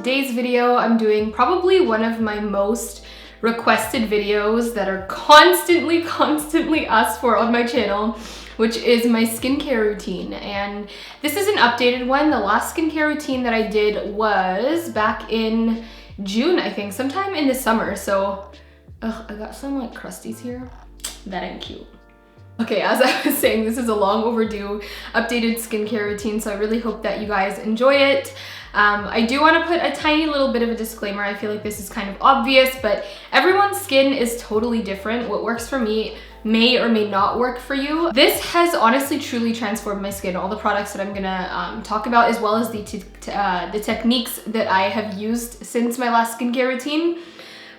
today's video, I'm doing probably one of my most requested videos that are constantly asked for on my channel, which is my skincare routine. And this is an updated one. The last skincare routine that I did was back in June, I think, sometime in the summer. So, I got some like crusties here. That ain't cute. Okay, as I was saying, this is a long overdue updated skincare routine, so I really hope that you guys enjoy it. I do want to put a tiny little bit of a disclaimer. I feel like this is kind of obvious, but everyone's skin is totally different. What works for me may or may not work for you. This has honestly truly transformed my skin. All the products that I'm gonna talk about, as well as the techniques that I have used since my last skincare routine.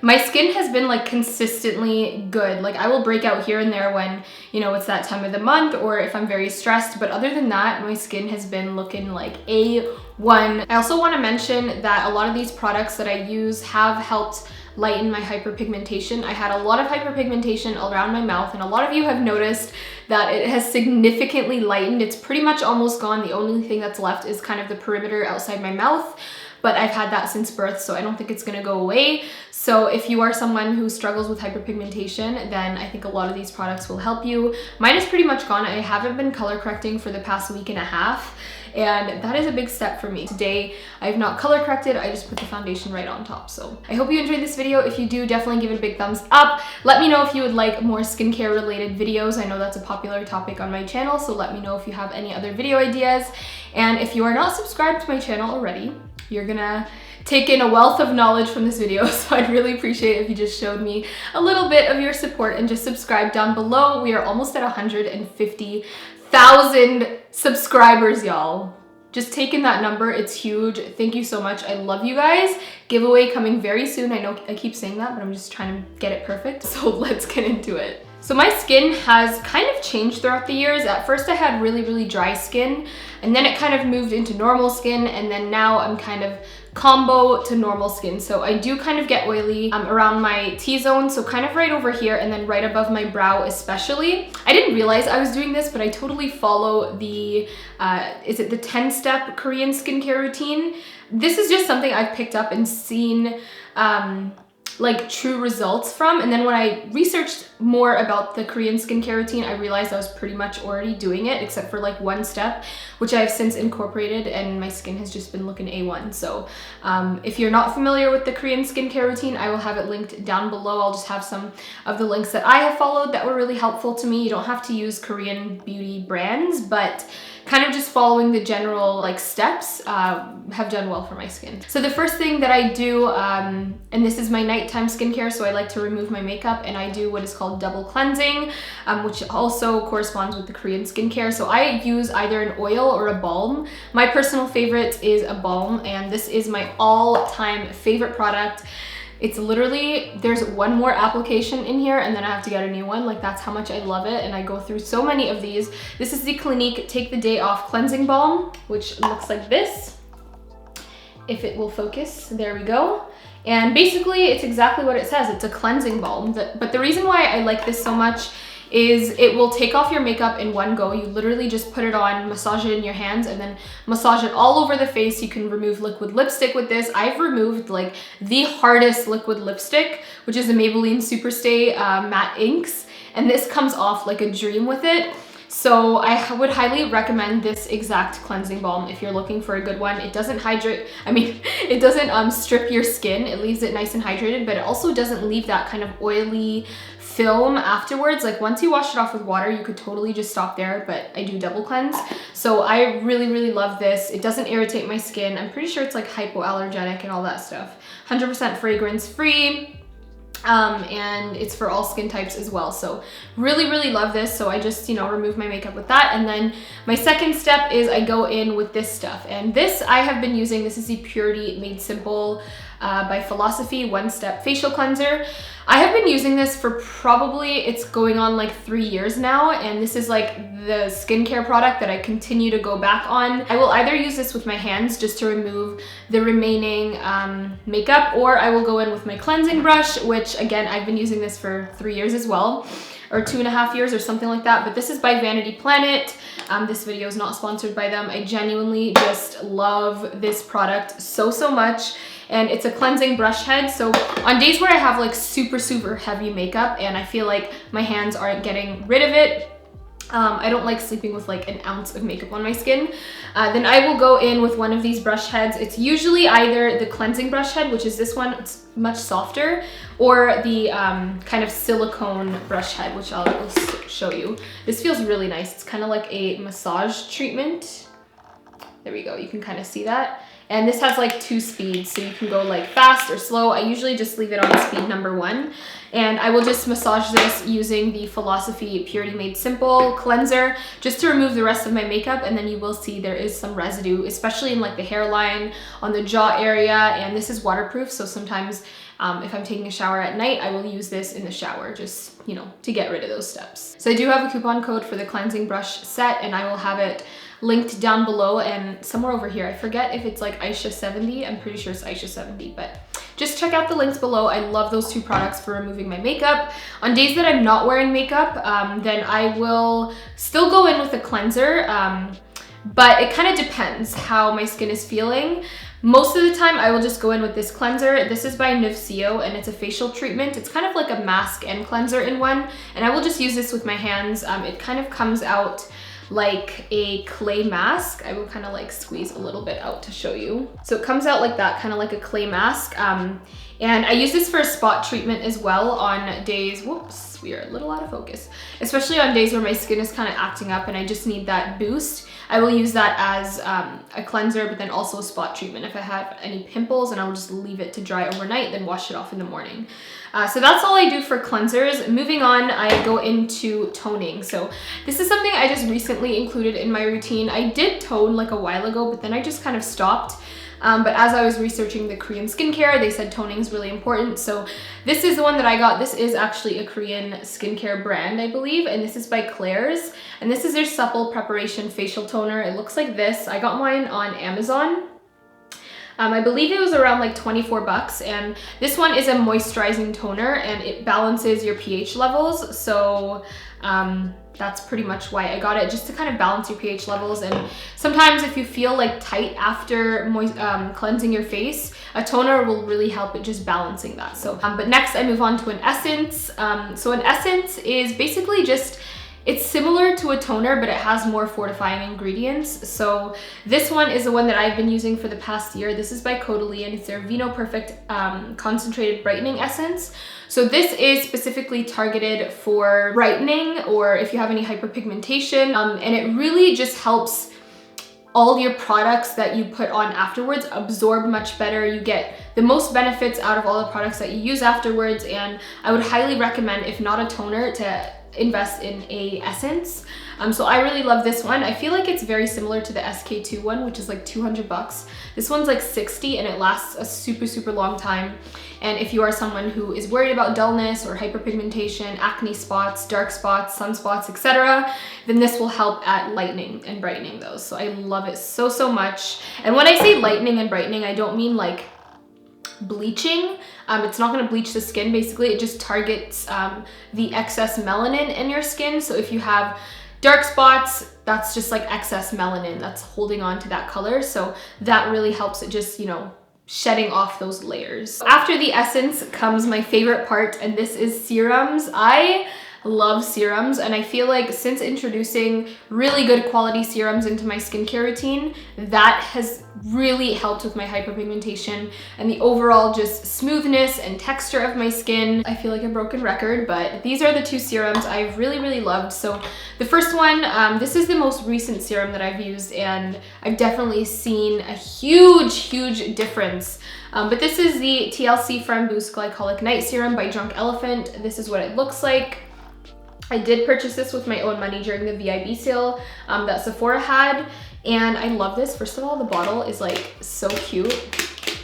My skin has been like consistently good. Like I will break out here and there when, you know, it's that time of the month or if I'm very stressed. But other than that, my skin has been looking like A1. I also want to mention that a lot of these products that I use have helped lighten my hyperpigmentation. I had a lot of hyperpigmentation around my mouth, and a lot of you have noticed that it has significantly lightened. It's pretty much almost gone. The only thing that's left is kind of the perimeter outside my mouth. But I've had that since birth, so I don't think it's gonna go away. So if you are someone who struggles with hyperpigmentation, then I think a lot of these products will help you. Mine is pretty much gone. I haven't been color correcting for the past week and a half, and that is a big step for me. Today, I have not color corrected. I just put the foundation right on top. So I hope you enjoyed this video. If you do, definitely give it a big thumbs up. Let me know if you would like more skincare related videos. I know that's a popular topic on my channel, so let me know if you have any other video ideas. And if you are not subscribed to my channel already, you're gonna take in a wealth of knowledge from this video, so I'd really appreciate it if you just showed me a little bit of your support and just subscribe down below. We are almost at 150,000 subscribers, y'all. Just taking that number, it's huge. Thank you so much. I love you guys. Giveaway coming very soon. I know I keep saying that, but I'm just trying to get it perfect. So let's get into it. So my skin has kind of changed throughout the years. At first I had really dry skin, and then it kind of moved into normal skin, and then now I'm kind of combo to normal skin. So I do kind of get oily around my T-zone, so kind of right over here and then right above my brow especially. I didn't realize I was doing this, but I totally follow the, is it the 10-step Korean skincare routine? This is just something I've picked up and seen like true results from, and then when I researched more about the Korean skincare routine, I realized I was pretty much already doing it, except for like one step, which I've since incorporated, and my skin has just been looking A1. So if you're not familiar with the Korean skincare routine, I will have it linked down below. I'll just have some of the links that I have followed that were really helpful to me. You don't have to use Korean beauty brands, but kind of just following the general like steps have done well for my skin. So the first thing that I do, and this is my nighttime skincare, so I like to remove my makeup, and I do what is called double cleansing, which also corresponds with the Korean skincare. So I use either an oil or a balm. My personal favorite is a balm, and this is my all-time favorite product. It's literally, there's one more application in here and then I have to get a new one. Like that's how much I love it, and I go through so many of these. This is the Clinique Take the Day Off Cleansing Balm, which looks like this. If it will focus, there we go. And basically it's exactly what it says. It's a cleansing balm. But the reason why I like this so much is it will take off your makeup in one go. You literally just put it on, massage it in your hands, and then massage it all over the face. You can remove liquid lipstick with this. I've removed like the hardest liquid lipstick, which is the Maybelline Superstay Matte Inks, and this comes off like a dream with it. So I would highly recommend this exact cleansing balm if you're looking for a good one. It doesn't hydrate, it doesn't strip your skin. It leaves it nice and hydrated, but it also doesn't leave that kind of oily film afterwards. Like once you wash it off with water, you could totally just stop there, but I do double cleanse. So I really love this. It doesn't irritate my skin. I'm pretty sure it's like hypoallergenic and all that stuff. 100% fragrance free. And it's for all skin types as well. So really love this. So I just, you know, remove my makeup with that. And then my second step is I go in with this stuff. And this I have been using. This is the Purity Made Simple by Philosophy One-Step Facial Cleanser. I have been using this for probably, it's going on like 3 years now, and this is like the skincare product that I continue to go back on. I will either use this with my hands just to remove the remaining makeup, or I will go in with my cleansing brush, which again, I've been using this for 3 years as well. or 2.5 years or something like that. But this is by Vanity Planet. This video is not sponsored by them. I genuinely just love this product so much. And it's a cleansing brush head. So on days where I have like super heavy makeup and I feel like my hands aren't getting rid of it, I don't like sleeping with like an ounce of makeup on my skin, then I will go in with one of these brush heads. It's usually either the cleansing brush head, which is this one, it's much softer, or the kind of silicone brush head, which I'll show you. This feels really nice. It's kind of like a massage treatment. There we go, you can kind of see that. And this has like 2 speeds, so you can go like fast or slow. I usually just leave it on speed number 1. And I will just massage this using the Philosophy Purity Made Simple cleanser just to remove the rest of my makeup. And then you will see there is some residue, especially in like the hairline, on the jaw area. And this is waterproof, so sometimes if I'm taking a shower at night, I will use this in the shower just, you know, to get rid of those steps. So I do have a coupon code for the cleansing brush set, and I will have it linked down below and somewhere over here. I forget if it's like Aysha 70. I'm pretty sure it's Aysha 70, but just check out the links below. I love those 2 products for removing my makeup. On days that I'm not wearing makeup, then I will still go in with a cleanser, but it kind of depends how my skin is feeling. Most of the time, I will just go in with this cleanser. This is by Nivcio, and it's a facial treatment. It's kind of like a mask and cleanser in one, and I will just use this with my hands. It kind of comes out like a clay mask. I will kind of like squeeze a little bit out to show you. So it comes out like that, kind of like a clay mask. And I use this for a spot treatment as well on days, whoops, we are a little out of focus, especially on days where my skin is kind of acting up and I just need that boost. I will use that as a cleanser, but then also a spot treatment if I have any pimples, and I will just leave it to dry overnight, then wash it off in the morning. So that's all I do for cleansers. Moving on, I go into toning. So this is something I just recently included in my routine. I did tone like a while ago, but then I just kind of stopped. But as I was researching the Korean skincare, they said toning is really important. So this is the one that I got. This is actually a Korean skincare brand, I believe, and this is by Klairs. And this is their Supple Preparation Facial Toner. It looks like this. I got mine on Amazon. I believe it was around like 24 bucks, and this one is a moisturizing toner and it balances your pH levels. So that's pretty much why I got it, just to kind of balance your pH levels. And sometimes if you feel like tight after cleansing your face, a toner will really help at just balancing that. So, but next I move on to an essence. So an essence is basically just, it's similar to a toner, but it has more fortifying ingredients. So this one is the one that I've been using for the past year. This is by Caudalie, and it's their Vino Perfect Concentrated Brightening Essence. So this is specifically targeted for brightening, or if you have any hyperpigmentation, and it really just helps all your products that you put on afterwards absorb much better. You get the most benefits out of all the products that you use afterwards, and I would highly recommend, if not a toner, to invest in a essence. So I really love this one. I feel like it's very similar to the SK2 one, which is like 200 bucks. This one's like 60 and it lasts a super long time. And if you are someone who is worried about dullness or hyperpigmentation, acne spots, dark spots, sunspots, etc., then this will help at lightening and brightening those. So I love it so much. And when I say lightening and brightening, I don't mean like bleaching. It's not going to bleach the skin. Basically, it just targets the excess melanin in your skin. So if you have dark spots, that's just like excess melanin that's holding on to that color. So that really helps it just, you know, shedding off those layers. After the essence comes my favorite part, and this is serums. I love serums, and I feel like since introducing really good quality serums into my skincare routine, that has really helped with my hyperpigmentation and the overall just smoothness and texture of my skin. I feel like a broken record, but these are the 2 serums I've really loved. So the first one, this is the most recent serum that I've used, and I've definitely seen a huge difference. But this is the TLC From Boost Glycolic Night Serum by Drunk Elephant. This is what it looks like. I did purchase this with my own money during the VIB sale that Sephora had, and I love this. First of all, the bottle is like so cute.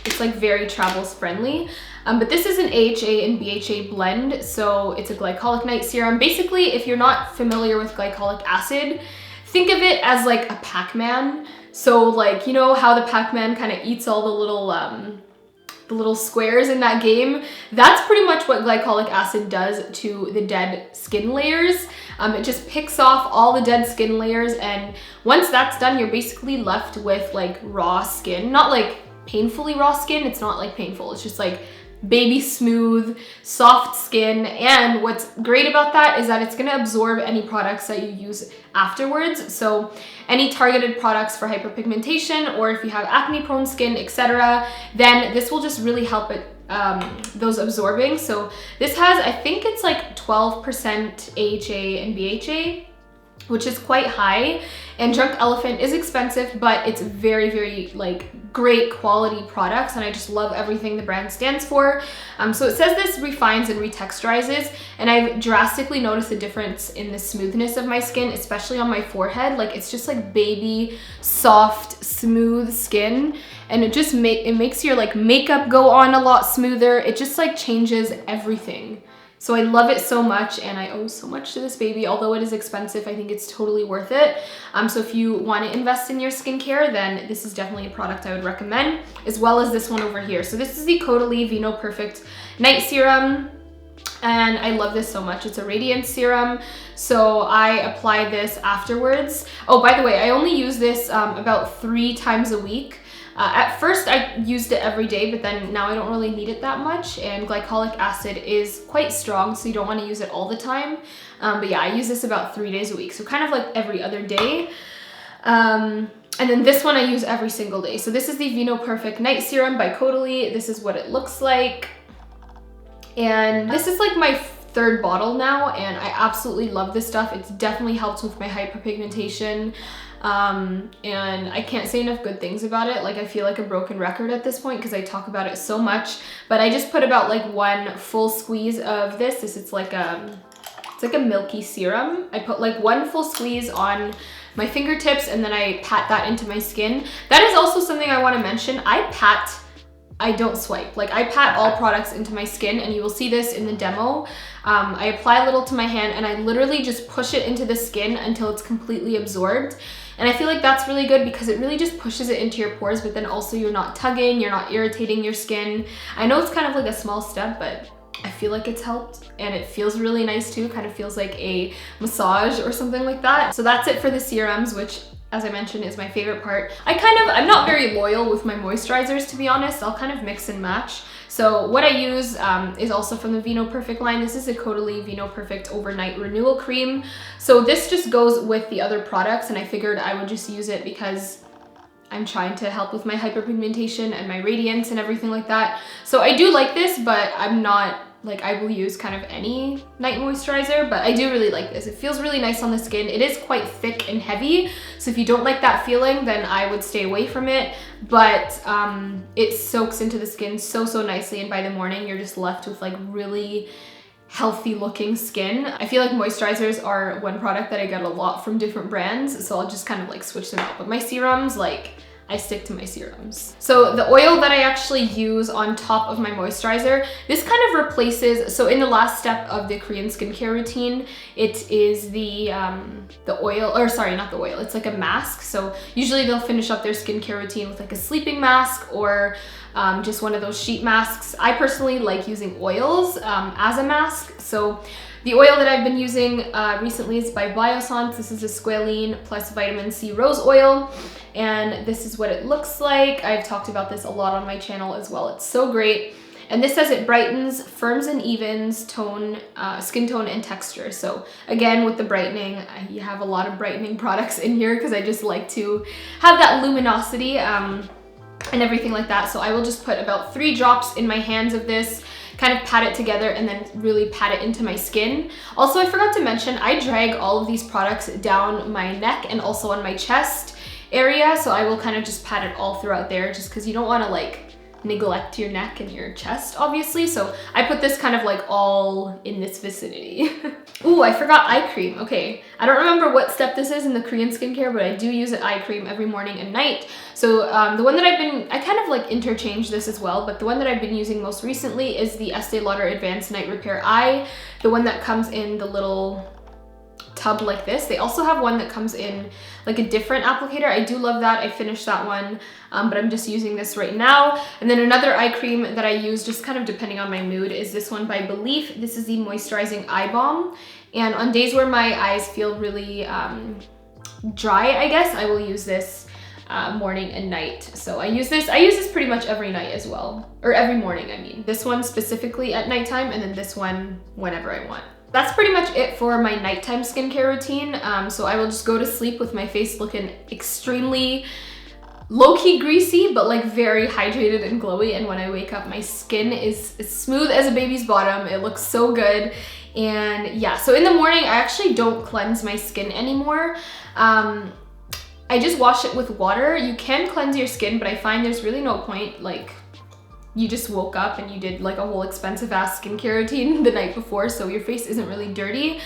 It's like very travels friendly. But this is an AHA and BHA blend, so it's a glycolic night serum. Basically, if you're not familiar with glycolic acid, think of it as like a Pac-Man. So like, you know how the Pac-Man kind of eats all the little the little squares in that game, that's pretty much what glycolic acid does to the dead skin layers. It just picks off all the dead skin layers, and once that's done, you're basically left with like raw skin. Not like painfully raw skin, it's not like painful, it's just like baby smooth, soft skin. And what's great about that is that it's gonna absorb any products that you use afterwards. So any targeted products for hyperpigmentation, or if you have acne prone skin, etc., then this will just really help it those absorbing. So this has, I think it's like 12% AHA and BHA, which is quite high. And Drunk Elephant is expensive, but it's very, very like great quality products, and I just love everything the brand stands for. So it says this refines and retexturizes, and I've drastically noticed a difference in the smoothness of my skin, especially on my forehead. Like it's just like baby, soft, smooth skin, and it just makes your like makeup go on a lot smoother. It just like changes everything. So I love it so much, and I owe so much to this baby. Although it is expensive, I think it's totally worth it. So if you want to invest in your skincare, then this is definitely a product I would recommend, as well as this one over here. So this is the Caudalie Vino Perfect Night Serum, and I love this so much. It's a radiance serum, so I apply this afterwards. Oh, by the way, I only use this about 3 times a week. At first I used it every day, but then now I don't really need it that much, and glycolic acid is quite strong, so you don't want to use it all the time. But yeah, I use this about 3 days a week, so kind of like every other day. And then this one I use every single day. So this is the Vino Perfect Night Serum by Caudalie. This is what it looks like. And this is like my 3rd bottle now, and I absolutely love this stuff. It's definitely helped with my hyperpigmentation. And I can't say enough good things about it. Like I feel like a broken record at this point because I talk about it so much, but I just put about like 1 full squeeze of this. It's like a milky serum. I put like 1 full squeeze on my fingertips, and then I pat that into my skin. That is also something I want to mention. I don't swipe. Like I pat all products into my skin, and you will see this in the demo. I apply a little to my hand, and I literally just push it into the skin until it's completely absorbed. And I feel like that's really good because it really just pushes it into your pores, but then also you're not tugging, you're not irritating your skin. I know it's kind of like a small step, but I feel like it's helped, and it feels really nice too. Kind of feels like a massage or something like that. So that's it for the serums, which, as I mentioned, is my favorite part. I'm not very loyal with my moisturizers, to be honest. I'll kind of mix and match. So what I use is also from the Vino Perfect line. This is a Caudalie Vino Perfect Overnight Renewal Cream. So this just goes with the other products, and I figured I would just use it because I'm trying to help with my hyperpigmentation and my radiance and everything like that. So I do like this, but I'm not like, I will use kind of any night moisturizer, but I do really like this. It feels really nice on the skin. It is quite thick and heavy, so if you don't like that feeling, then I would stay away from it. But it soaks into the skin so nicely, and by the morning you're just left with like really healthy looking skin. I feel like moisturizers are one product that I get a lot from different brands, so I'll just kind of like switch them out. But my serums, like, I stick to my serums. So the oil that I actually use on top of my moisturizer, this kind of replaces, so in the last step of the Korean skincare routine, it is the oil, or sorry, not the oil, it's like a mask. So usually they'll finish up their skincare routine with like a sleeping mask or just one of those sheet masks. I personally like using oils as a mask. So the oil that I've been using recently is by Biossance. This is a squalene plus vitamin C rose oil, and this is what it looks like. I've talked about this a lot on my channel as well. It's so great. And this says it brightens, firms and evens tone, skin tone and texture. So again, with the brightening, you have a lot of brightening products in here because I just like to have that luminosity and everything like that. So I will just put about 3 drops in my hands of this, kind of pat it together, and then really pat it into my skin. Also, I forgot to mention, I drag all of these products down my neck and also on my chest area. So I will kind of just pat it all throughout there, just because you don't want to like neglect your neck and your chest, obviously. So I put this kind of like all in this vicinity. Ooh, I forgot eye cream. Okay, I don't remember what step this is in the Korean skincare, but I do use an eye cream every morning and night. So the one that I kind of like interchange this as well, but the one that I've been using most recently is the Estee Lauder Advanced Night Repair Eye, the one that comes in the little tub like this. They also have one that comes in like a different applicator. I do love that. I finished that one, but I'm just using this right now. And then another eye cream that I use, just kind of depending on my mood, is this one by Belief. This is the Moisturizing Eye Balm. And on days where my eyes feel really dry, I guess, I will use this morning and night. So I use this pretty much every night as well, or every morning, I mean. This one specifically at nighttime, and then this one whenever I want. That's pretty much it for my nighttime skincare routine. So I will just go to sleep with my face looking extremely low-key greasy, but like very hydrated and glowy. And when I wake up, my skin is as smooth as a baby's bottom. It looks so good. And yeah, so in the morning, I actually don't cleanse my skin anymore. I just wash it with water. You can cleanse your skin, but I find there's really no point. Like, you just woke up and you did like a whole expensive ass skincare routine the night before, so your face isn't really dirty.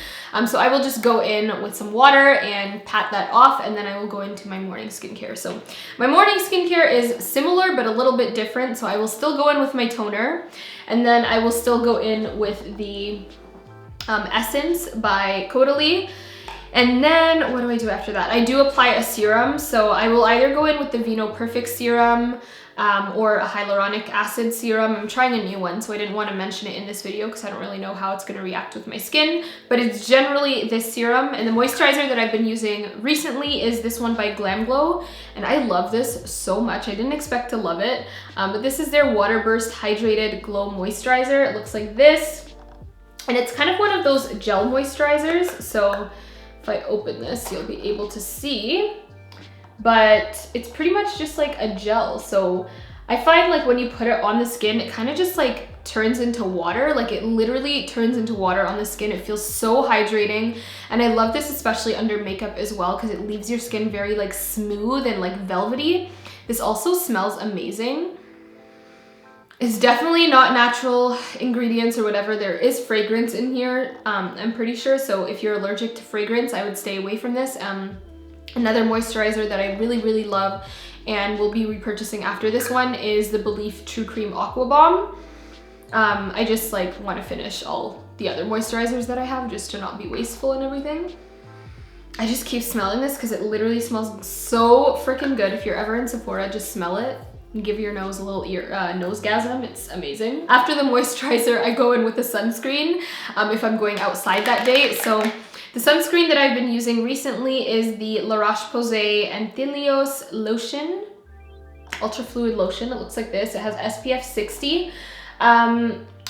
So I will just go in with some water and pat that off, and then I will go into my morning skincare. So my morning skincare is similar, but a little bit different. So I will still go in with my toner, and then I will still go in with the Essence by Caudalie. And then what do I do after that? I do apply a serum. So I will either go in with the Vino Perfect serum or a hyaluronic acid serum. I'm trying a new one, so I didn't want to mention it in this video because I don't really know how it's going to react with my skin. But it's generally this serum. And the moisturizer that I've been using recently is this one by Glam Glow. And I love this so much. I didn't expect to love it. But this is their Water Burst Hydrated Glow Moisturizer. It looks like this. And it's kind of one of those gel moisturizers. So if I open this, you'll be able to see, but it's pretty much just like a gel. So I find like when you put it on the skin, it kind of just like turns into water. Like it literally turns into water on the skin. It feels so hydrating. And I love this especially under makeup as well, because it leaves your skin very like smooth and like velvety. This also smells amazing. It's definitely not natural ingredients or whatever. There is fragrance in here, I'm pretty sure. So if you're allergic to fragrance, I would stay away from this. Another moisturizer that I really, really love and will be repurchasing after this one is the Belief True Cream Aqua Bomb. I just like want to finish all the other moisturizers that I have just to not be wasteful and everything. I just keep smelling this because it literally smells so freaking good. If you're ever in Sephora, just smell it. Give your nose a little nosegasm. It's amazing. After the moisturizer, I go in with the sunscreen if I'm going outside that day. So the sunscreen that I've been using recently is the La Roche-Posay Anthelios Lotion, Ultra Fluid Lotion. It looks like this. It has SPF 60.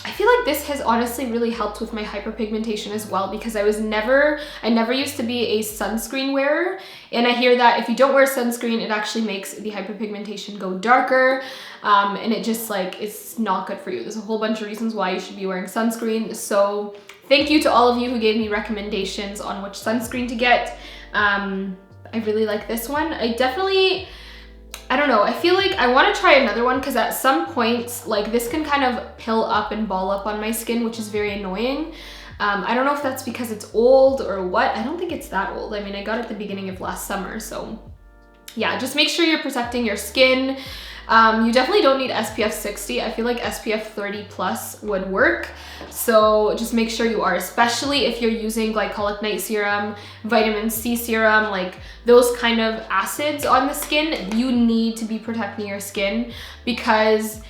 I feel like this has honestly really helped with my hyperpigmentation as well, because I never used to be a sunscreen wearer, and I hear that if you don't wear sunscreen, it actually makes the hyperpigmentation go darker, and it just like, it's not good for you. There's a whole bunch of reasons why you should be wearing sunscreen. So thank you to all of you who gave me recommendations on which sunscreen to get. I really like this one. I don't know, I feel like I want to try another one, because at some points, like this can kind of pill up and ball up on my skin, which is very annoying. I don't know if that's because it's old or what. I don't think it's that old. I mean, I got it at the beginning of last summer, so yeah, just make sure you're protecting your skin. You definitely don't need SPF 60. I feel like SPF 30 plus would work. So just make sure you are, especially if you're using glycolic night serum, vitamin C serum, like those kind of acids on the skin. You need to be protecting your skin, because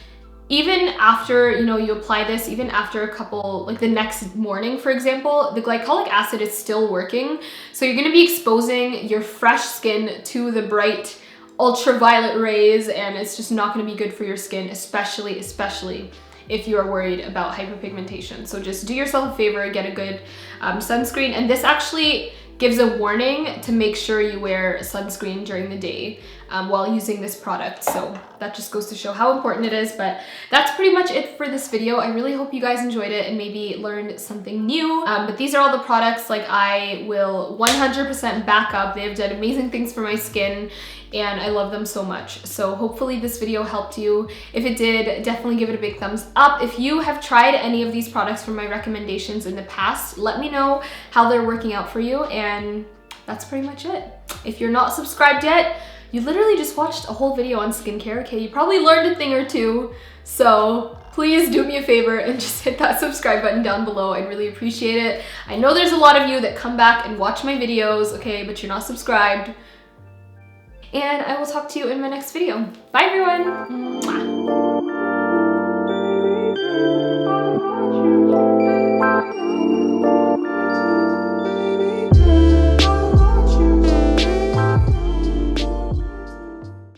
even after, you know, you apply this, even after a couple, like the next morning, for example, the glycolic acid is still working. So you're going to be exposing your fresh skin to the bright ultraviolet rays, and it's just not going to be good for your skin, especially if you are worried about hyperpigmentation. So just do yourself a favor, get a good sunscreen. And this actually gives a warning to make sure you wear sunscreen during the day while using this product. So that just goes to show how important it is. But that's pretty much it for this video. I really hope you guys enjoyed it and maybe learned something new. But these are all the products like I will 100% back up. They've done amazing things for my skin, and I love them so much. So hopefully this video helped you. If it did, definitely give it a big thumbs up. If you have tried any of these products from my recommendations in the past, let me know how they're working out for you. And that's pretty much it. If you're not subscribed yet, you literally just watched a whole video on skincare, okay? You probably learned a thing or two. So please do me a favor and just hit that subscribe button down below. I'd really appreciate it. I know there's a lot of you that come back and watch my videos, okay, but you're not subscribed. And I will talk to you in my next video. Bye everyone! Mwah.